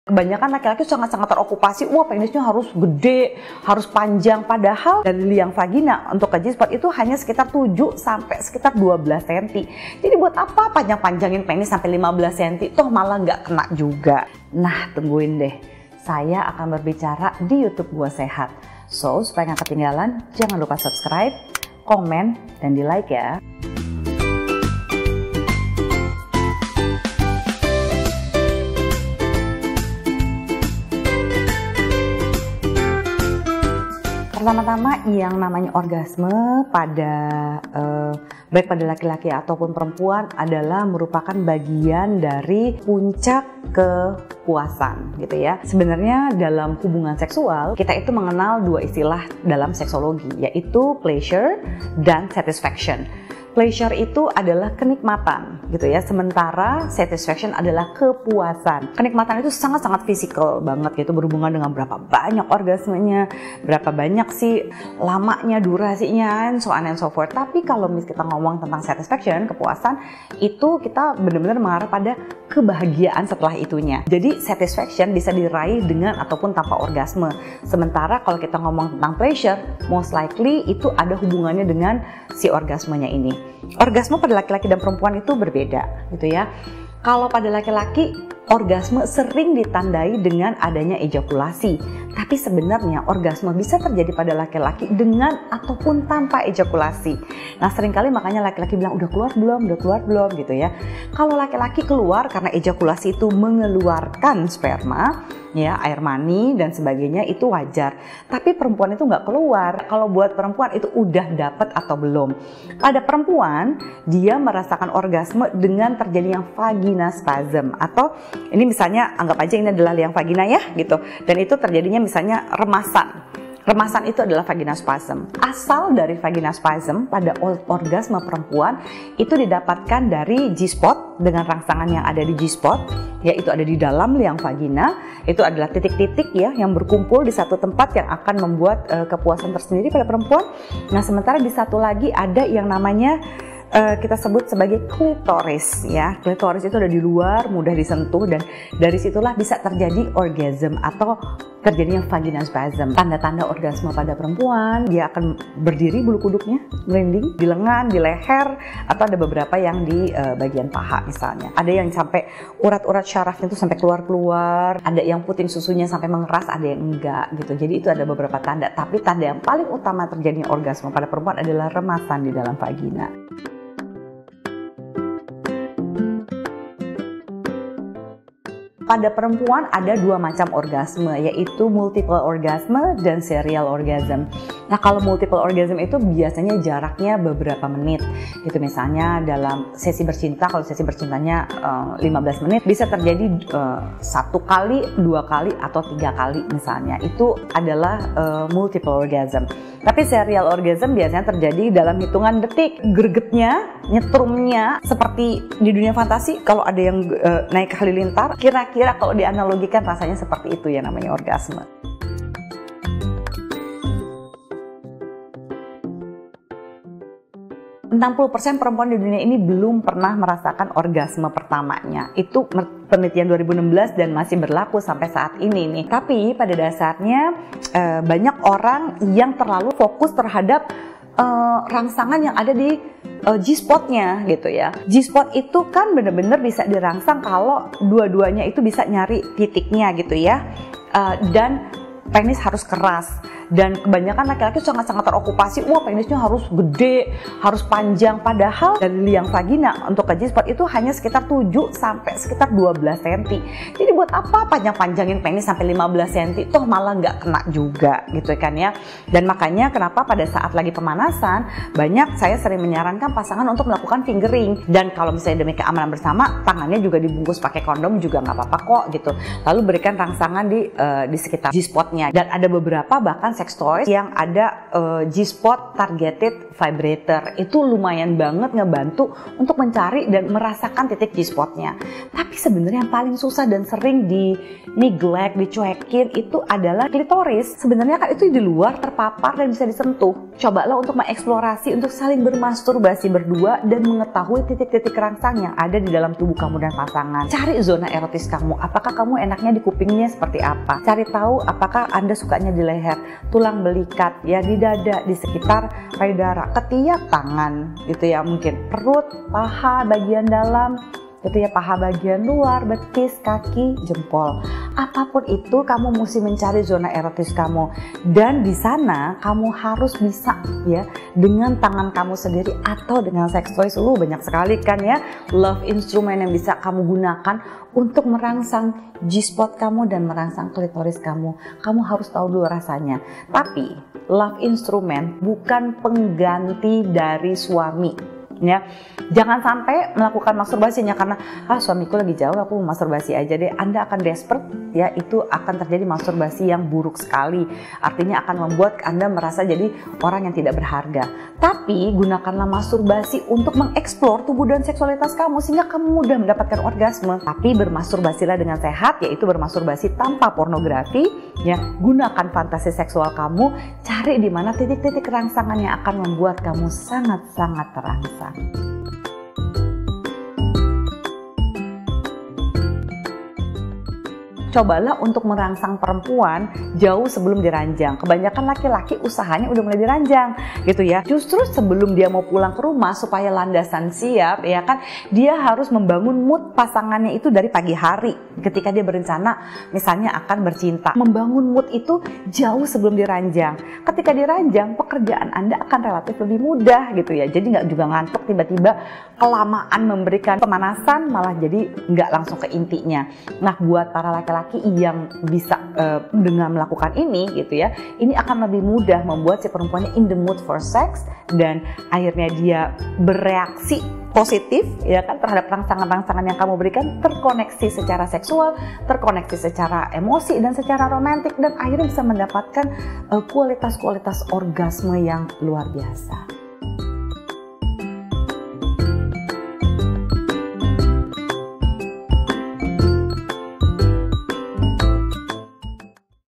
Kebanyakan laki-laki sangat-sangat terokupasi, wah penisnya harus gede, harus panjang. Padahal dari liang vagina untuk ke G-spot itu hanya sekitar 7 sampai sekitar 12 cm. Jadi buat apa panjang-panjangin penis sampai 15 cm, toh malah nggak kena juga. Nah tungguin deh, saya akan berbicara di YouTube Gua Sehat. So supaya nggak ketinggalan, jangan lupa subscribe, komen, dan di like ya. Pertama-tama yang namanya orgasme baik pada laki-laki ataupun perempuan adalah merupakan bagian dari puncak kepuasan gitu ya. Sebenarnya dalam hubungan seksual kita itu mengenal dua istilah dalam seksologi, yaitu pleasure dan satisfaction. Pleasure itu adalah kenikmatan gitu ya, sementara satisfaction adalah kepuasan. Kenikmatan itu sangat-sangat fisikal banget gitu, berhubungan dengan berapa banyak orgasmenya, berapa banyak sih lamanya, durasinya, and so on and so forth. Tapi kalau kita ngomong tentang satisfaction, kepuasan, itu kita benar-benar mengarah pada kebahagiaan setelah itunya. Jadi satisfaction bisa diraih dengan ataupun tanpa orgasme. Sementara kalau kita ngomong tentang pleasure, most likely itu ada hubungannya dengan si orgasmenya ini. Orgasme pada laki-laki dan perempuan itu berbeda gitu ya. Kalau pada laki-laki, orgasme sering ditandai dengan adanya ejakulasi. Tapi sebenarnya orgasme bisa terjadi pada laki-laki dengan ataupun tanpa ejakulasi. Nah seringkali makanya laki-laki bilang udah keluar belum gitu ya. Kalau laki-laki keluar karena ejakulasi itu mengeluarkan sperma, ya air mani dan sebagainya, itu wajar. Tapi perempuan itu nggak keluar. Kalau buat perempuan itu udah dapat atau belum. Pada perempuan dia merasakan orgasme dengan terjadinya vagina spasm, atau ini misalnya anggap aja ini adalah liang vagina ya gitu, dan itu terjadinya misalnya remasan. Remasan itu adalah vagina spasm. Asal dari vagina spasm pada orgasme perempuan itu didapatkan dari G-spot dengan rangsangan yang ada di G-spot, yaitu ada di dalam liang vagina. Itu adalah titik-titik ya yang berkumpul di satu tempat yang akan membuat kepuasan tersendiri pada perempuan. Nah sementara di satu lagi ada yang namanya kita sebut sebagai klitoris ya. Klitoris itu ada di luar, mudah disentuh, dan dari situlah bisa terjadi orgasm atau terjadinya vagina spasm. Tanda-tanda orgasme pada perempuan, dia akan berdiri bulu kuduknya, merinding di lengan, di leher, atau ada beberapa yang di bagian paha misalnya. Ada yang sampai urat-urat syarafnya itu sampai keluar-keluar, ada yang puting susunya sampai mengeras, ada yang enggak gitu. Jadi itu ada beberapa tanda, tapi tanda yang paling utama terjadinya orgasme pada perempuan adalah remasan di dalam vagina. Pada perempuan ada dua macam orgasme, yaitu multiple orgasme dan serial orgasm. Nah kalau multiple orgasm itu biasanya jaraknya beberapa menit. Itu misalnya dalam sesi bercinta, kalau sesi bercintanya 15 menit, bisa terjadi 1 kali, 2 kali, atau 3 kali misalnya. Itu adalah multiple orgasm. Tapi serial orgasm biasanya terjadi dalam hitungan detik. Gregetnya, nyetrumnya, seperti di dunia fantasi kalau ada yang naik halilintar, kira-kira kalau dianalogikan rasanya seperti itu ya namanya orgasme. %60% perempuan di dunia ini belum pernah merasakan orgasme pertamanya. Itu penelitian 2016 dan masih berlaku sampai saat ini nih. Tapi pada dasarnya banyak orang yang terlalu fokus terhadap rangsangan yang ada di G-spotnya gitu ya. G-spot itu kan bener-bener bisa dirangsang kalau dua-duanya itu bisa nyari titiknya gitu ya. Dan penis harus keras. Dan kebanyakan laki-laki sangat-sangat terokupasi, wah penisnya harus gede, harus panjang. Padahal dari liang vagina untuk ke G-spot itu hanya sekitar 7 sampai sekitar 12 cm. Jadi buat apa panjang-panjangin penis sampai 15 cm, toh malah nggak kena juga gitu kan ya. Dan makanya kenapa pada saat lagi pemanasan, banyak saya sering menyarankan pasangan untuk melakukan fingering. Dan kalau misalnya demi keamanan bersama, tangannya juga dibungkus pakai kondom juga nggak apa-apa kok gitu. Lalu berikan rangsangan di sekitar G-spotnya. Dan ada beberapa bahkan sex toys yang ada G-spot targeted vibrator. Itu lumayan banget ngebantu untuk mencari dan merasakan titik G-spotnya. Tapi sebenarnya yang paling susah dan sering di neglect, dicuekin itu adalah klitoris. Sebenarnya kan itu di luar, terpapar dan bisa disentuh. Cobalah untuk mengeksplorasi, untuk saling bermasturbasi berdua dan mengetahui titik-titik rangsang yang ada di dalam tubuh kamu dan pasangan. Cari zona erotis kamu. Apakah kamu enaknya di kupingnya seperti apa? Cari tahu apakah Anda sukanya di leher, tulang belikat, ya di dada, di sekitar payudara, ketiak, tangan, gitu ya, mungkin perut, paha, bagian dalam, gitu ya, paha bagian luar, betis, kaki, jempol. Apapun itu, kamu mesti mencari zona erotis kamu. Dan di sana kamu harus bisa ya dengan tangan kamu sendiri atau dengan sex toys. Banyak sekali kan ya love instrument yang bisa kamu gunakan untuk merangsang G-spot kamu dan merangsang klitoris kamu. Kamu harus tahu dulu rasanya. Tapi love instrument bukan pengganti dari suami. Ya, jangan sampai melakukan masturbasinya karena suamiku lagi jauh, aku masturbasi aja deh. Anda akan desperate, ya, itu akan terjadi masturbasi yang buruk sekali. Artinya akan membuat Anda merasa jadi orang yang tidak berharga. Tapi gunakanlah masturbasi untuk mengeksplor tubuh dan seksualitas kamu sehingga kamu mudah mendapatkan orgasme. Tapi bermasturbasilah dengan sehat, yaitu bermasturbasi tanpa pornografi. Ya, gunakan fantasi seksual kamu, cari di mana titik-titik rangsangan yang akan membuat kamu sangat-sangat terangsang. Cobalah untuk merangsang perempuan jauh sebelum diranjang. Kebanyakan laki-laki usahanya udah mulai diranjang gitu ya. Justru sebelum dia mau pulang ke rumah supaya landasan siap ya kan, dia harus membangun mood pasangannya itu dari pagi hari ketika dia berencana misalnya akan bercinta. Membangun mood itu jauh sebelum diranjang. Ketika diranjang, pekerjaan Anda akan relatif lebih mudah gitu ya. Jadi nggak juga ngantuk tiba-tiba kelamaan memberikan pemanasan malah jadi nggak langsung ke intinya. Nah, buat para laki-laki yang bisa dengan melakukan ini gitu ya, ini akan lebih mudah membuat si perempuannya in the mood for sex dan akhirnya dia bereaksi positif ya kan terhadap rangsangan-rangsangan yang kamu berikan, terkoneksi secara seksual, terkoneksi secara emosi dan secara romantik, dan akhirnya bisa mendapatkan kualitas-kualitas orgasme yang luar biasa.